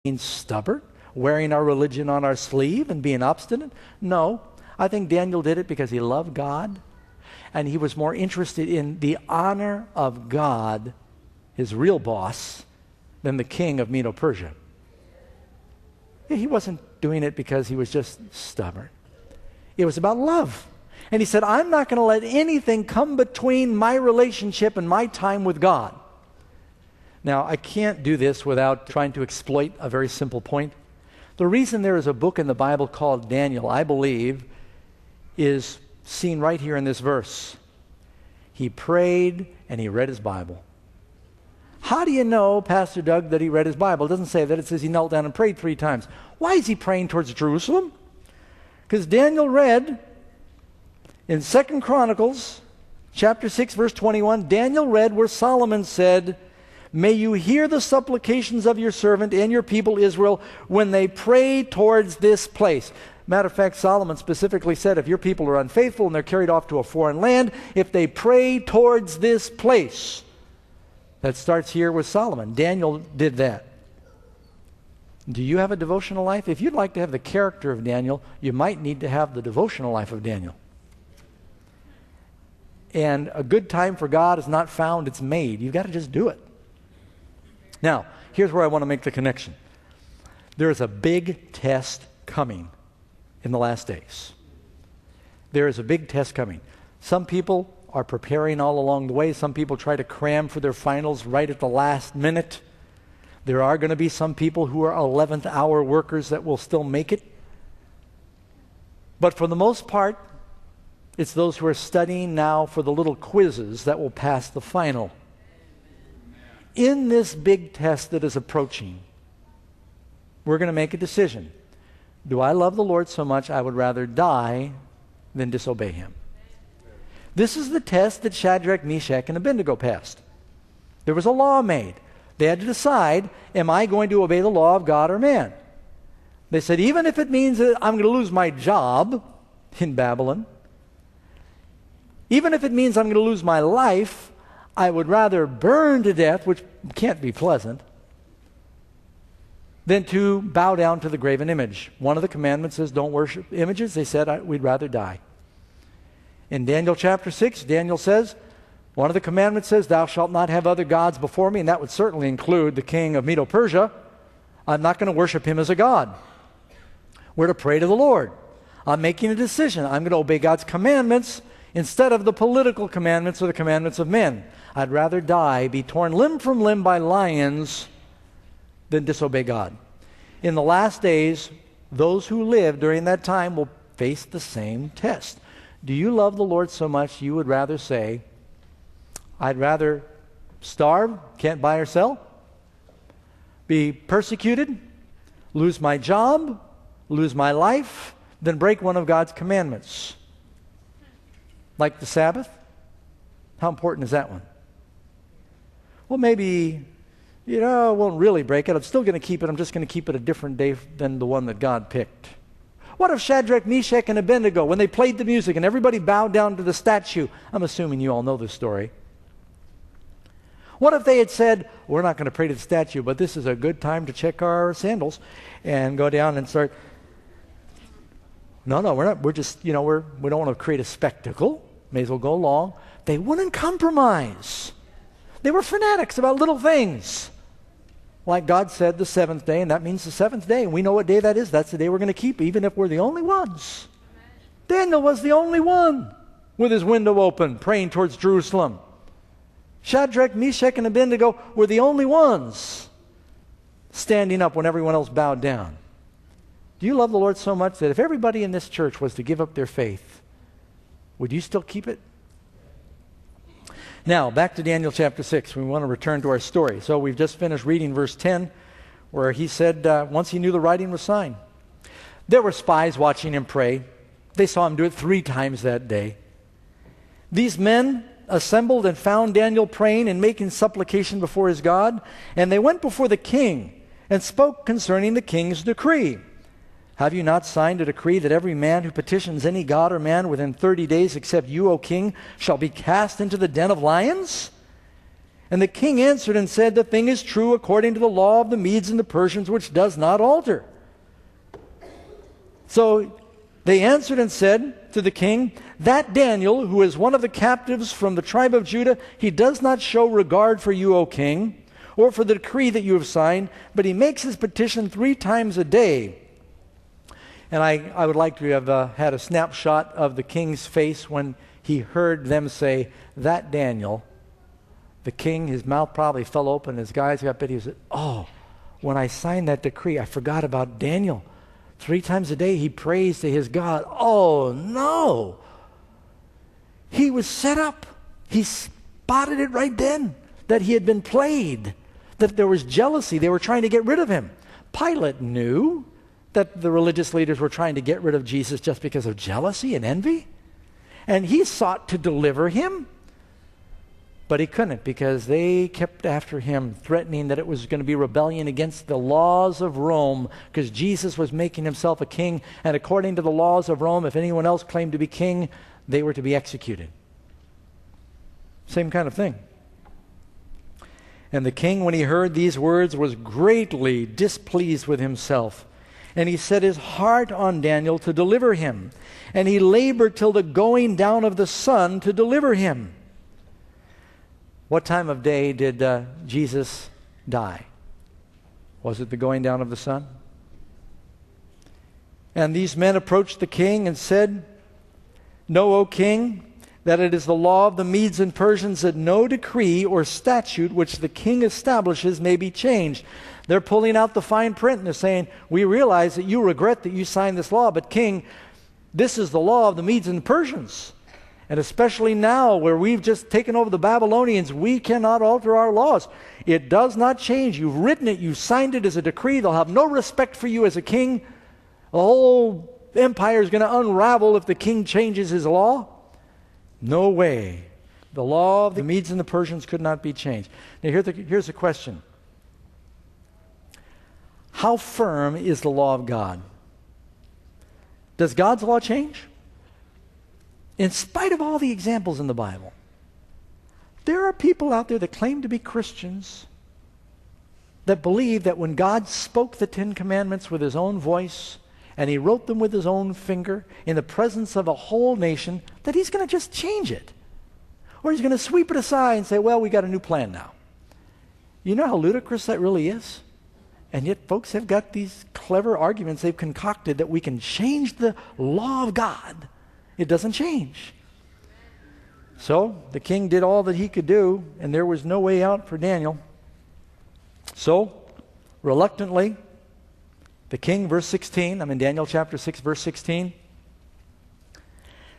being stubborn, wearing our religion on our sleeve and being obstinate. No, I think Daniel did it because he loved God and he was more interested in the honor of God, his real boss, than the king of Medo-Persia. He wasn't doing it because he was just stubborn. It was about love. And he said, I'm not going to let anything come between my relationship and my time with God. Now, I can't do this without trying to exploit a very simple point. The reason there is a book in the Bible called Daniel, I believe, is seen right here in this verse. He prayed and he read his Bible. How do you know, Pastor Doug, that he read his Bible? It doesn't say that. It says he knelt down and prayed 3 times. Why is he praying towards Jerusalem? Because Daniel read in 2 Chronicles chapter 6, verse 21, Daniel read where Solomon said, may you hear the supplications of your servant and your people Israel when they pray towards this place. Matter of fact, Solomon specifically said, if your people are unfaithful and they're carried off to a foreign land, if they pray towards this place. That starts here with Solomon. Daniel did that. Do you have a devotional life? If you'd like to have the character of Daniel, you might need to have the devotional life of Daniel. And a good time for God is not found, it's made. You've got to just do it. Now, here's where I want to make the connection. There is a big test coming in the last days. There is a big test coming. Some people are preparing all along the way. Some people try to cram for their finals right at the last minute. There are going to be some people who are 11th hour workers that will still make it. But for the most part, it's those who are studying now for the little quizzes that will pass the final. In this big test that is approaching, we're going to make a decision. Do I love the Lord so much I would rather die than disobey him? This is the test that Shadrach, Meshach, and Abednego passed. There was a law made. They had to decide, am I going to obey the law of God or man? They said, even if it means that I'm going to lose my job in Babylon, even if it means I'm going to lose my life, I would rather burn to death, which can't be pleasant, than to bow down to the graven image. One of the commandments says don't worship images. They said we'd rather die. In Daniel chapter 6, Daniel says, one of the commandments says, thou shalt not have other gods before me, and that would certainly include the king of Medo-Persia. I'm not going to worship him as a god. We're to pray to the Lord. I'm making a decision. I'm going to obey God's commandments instead of the political commandments or the commandments of men. I'd rather die, be torn limb from limb by lions, than disobey God. In the last days, those who live during that time will face the same test. Do you love the Lord so much you would rather say, I'd rather starve, can't buy or sell, be persecuted, lose my job, lose my life, than break one of God's commandments? Like the Sabbath? How important is that one? Well, maybe, I won't really break it. I'm still going to keep it. I'm just going to keep it a different day than the one that God picked. What if Shadrach, Meshach, and Abednego, when they played the music and everybody bowed down to the statue? I'm assuming you all know this story. What if they had said, we're not going to pray to the statue, but this is a good time to check our sandals and go down and start. No, we're not. We're just, we don't want to create a spectacle. May as well go along. They wouldn't compromise. They were fanatics about little things. Like God said, the 7th day, and that means the 7th day. And we know what day that is. That's the day we're going to keep, even if we're the only ones. Daniel was the only one with his window open, praying towards Jerusalem. Shadrach, Meshach, and Abednego were the only ones standing up when everyone else bowed down. Do you love the Lord so much that if everybody in this church was to give up their faith, would you still keep it? Now, back to Daniel chapter 6. We want to return to our story. So we've just finished reading verse 10, where he said, once he knew the writing was signed. There were spies watching him pray. They saw him do it 3 times that day. These men assembled and found Daniel praying and making supplication before his God, and they went before the king and spoke concerning the king's decree. Have you not signed a decree that every man who petitions any god or man within 30 days except you, O king, shall be cast into the den of lions? And the king answered and said, the thing is true according to the law of the Medes and the Persians, which does not alter. So they answered and said to the king, that Daniel, who is one of the captives from the tribe of Judah, he does not show regard for you, O king, or for the decree that you have signed, but he makes his petition 3 times a day. And I would like to have had a snapshot of the king's face when he heard them say, that Daniel. The king, his mouth probably fell open, his eyes got big. He said, oh, when I signed that decree, I forgot about Daniel. 3 times a day he prays to his God. Oh, no. He was set up. He spotted it right then, that he had been played, that there was jealousy. They were trying to get rid of him. Pilate knew that the religious leaders were trying to get rid of Jesus just because of jealousy and envy. And he sought to deliver him. But he couldn't, because they kept after him, threatening that it was going to be rebellion against the laws of Rome, because Jesus was making himself a king, and according to the laws of Rome, if anyone else claimed to be king, they were to be executed. Same kind of thing. And the king, when he heard these words, was greatly displeased with himself, and he set his heart on Daniel to deliver him, and he labored till the going down of the sun to deliver him. What time of day did Jesus die? Was it the going down of the sun? And these men approached the king and said, know, O king, that it is the law of the Medes and Persians that no decree or statute which the king establishes may be changed. They're pulling out the fine print and they're saying, we realize that you regret that you signed this law, but king, this is the law of the Medes and Persians. And especially now where we've just taken over the Babylonians, we cannot alter our laws. It does not change. You've written it. You signed it as a decree. They'll have no respect for you as a king. The whole empire is going to unravel if the king changes his law. No way. The law of the Medes and the Persians could not be changed. Now here's the question. How firm is the law of God? Does God's law change? In spite of all the examples in the Bible, there are people out there that claim to be Christians that believe that when God spoke the 10 Commandments with his own voice and he wrote them with his own finger in the presence of a whole nation, that he's going to just change it. Or he's going to sweep it aside and say, well, we got a new plan now. You know how ludicrous that really is? And yet folks have got these clever arguments they've concocted that we can change the law of God. It doesn't change. So the king did all that he could do, and there was no way out for Daniel. So, reluctantly, the king, verse 16, I'm in Daniel chapter 6, verse 16.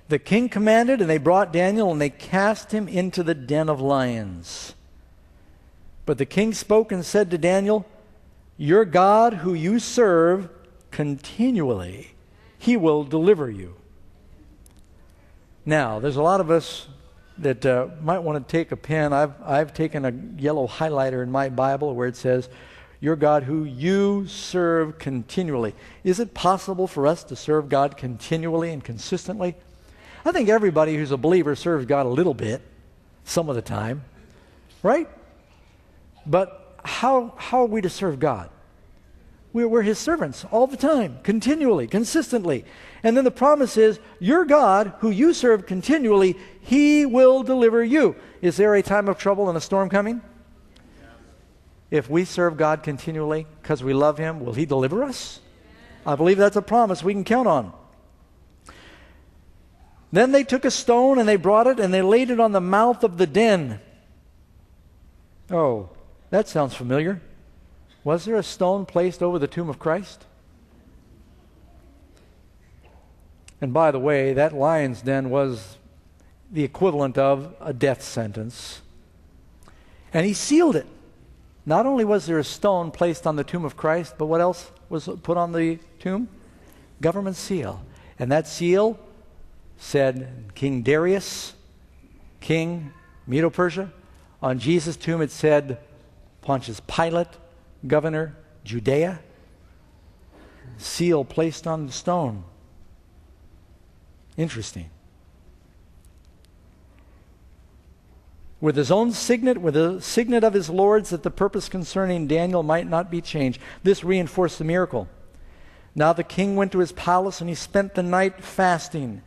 The king commanded, and they brought Daniel, and they cast him into the den of lions. But the king spoke and said to Daniel, your God who you serve continually, he will deliver you. Now, there's a lot of us that might want to take a pen. I've taken a yellow highlighter in my Bible where it says, your God who you serve continually. Is it possible for us to serve God continually and consistently? I think everybody who's a believer serves God a little bit, some of the time, right? But how are we to serve God? We're his servants all the time, continually, consistently. And then the promise is, your God, who you serve continually, he will deliver you. Is there a time of trouble and a storm coming? Yeah. If we serve God continually because we love him, will he deliver us? Yeah. I believe that's a promise we can count on. Then they took a stone and they brought it and they laid it on the mouth of the den. Oh, that sounds familiar. Was there a stone placed over the tomb of Christ? And by the way, that lion's den was the equivalent of a death sentence. And he sealed it. Not only was there a stone placed on the tomb of Christ, but what else was put on the tomb? Government seal. And that seal said King Darius, King Medo-Persia. On Jesus' tomb it said Pontius Pilate, Governor, Judea. Seal placed on the stone. Interesting. with his own signet, with the signet of his lords, that the purpose concerning Daniel might not be changed. This reinforced the miracle. Now the king went to his palace, and he spent the night fasting